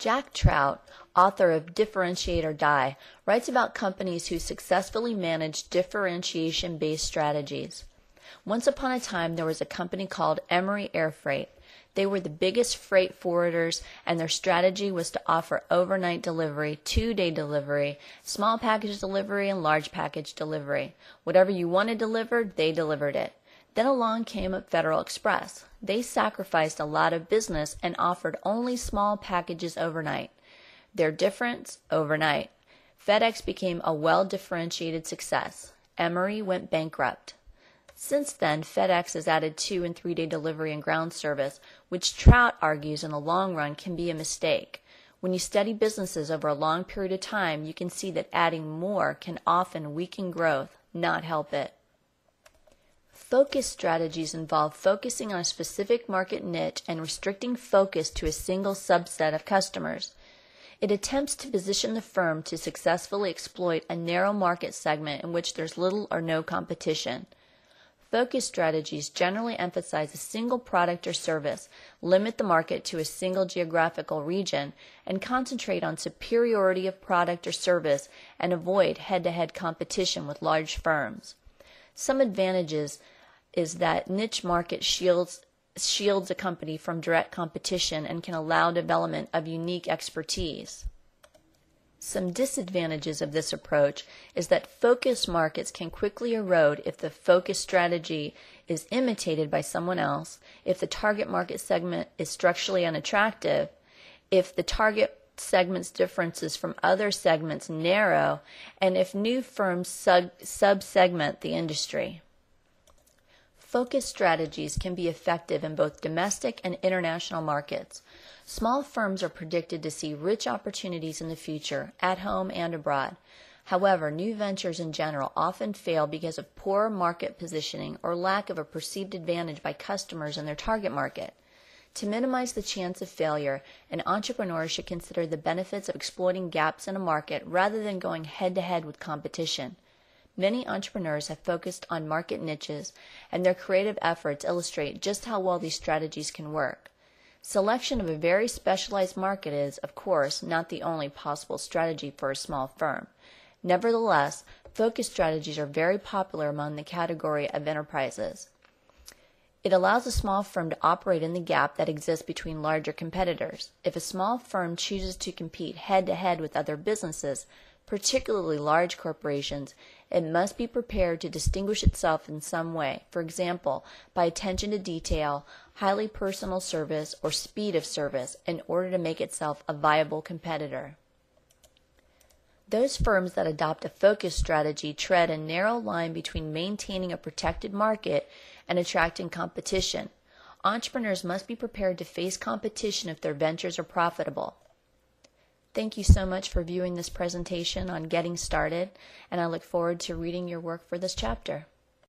Jack Trout, author of Differentiate or Die, writes about companies who successfully manage differentiation-based strategies. Once upon a time, there was a company called Emery Air Freight. They were the biggest freight forwarders, and their strategy was to offer overnight delivery, 2-day delivery, small package delivery, and large package delivery. Whatever you wanted delivered, they delivered it. Then along came Federal Express. They sacrificed a lot of business and offered only small packages overnight. Their difference? Overnight. FedEx became a well-differentiated success. Emery went bankrupt. Since then, FedEx has added 2- and 3-day delivery and ground service, which Trout argues in the long run can be a mistake. When you study businesses over a long period of time, you can see that adding more can often weaken growth, not help it. Focus strategies involve focusing on a specific market niche and restricting focus to a single subset of customers. It attempts to position the firm to successfully exploit a narrow market segment in which there's little or no competition. Focus strategies generally emphasize a single product or service, limit the market to a single geographical region, and concentrate on superiority of product or service and avoid head-to-head competition with large firms. Some advantages is that niche market shields a company from direct competition and can allow development of unique expertise. Some disadvantages of this approach is that focus markets can quickly erode if the focus strategy is imitated by someone else, if the target market segment is structurally unattractive, if the target segment's differences from other segments narrow, and if new firms sub-segment the industry. Focus strategies can be effective in both domestic and international markets. Small firms are predicted to see rich opportunities in the future, at home and abroad. However, new ventures in general often fail because of poor market positioning or lack of a perceived advantage by customers in their target market. To minimize the chance of failure, an entrepreneur should consider the benefits of exploiting gaps in a market rather than going head-to-head with competition. Many entrepreneurs have focused on market niches, and their creative efforts illustrate just how well these strategies can work. Selection of a very specialized market is, of course, not the only possible strategy for a small firm. Nevertheless, focus strategies are very popular among the category of enterprises. It allows a small firm to operate in the gap that exists between larger competitors. If a small firm chooses to compete head-to-head with other businesses, particularly large corporations, it must be prepared to distinguish itself in some way, for example, by attention to detail, highly personal service, or speed of service, in order to make itself a viable competitor. Those firms that adopt a focus strategy tread a narrow line between maintaining a protected market and attracting competition. Entrepreneurs must be prepared to face competition if their ventures are profitable. Thank you so much for viewing this presentation on Getting Started, and I look forward to reading your work for this chapter.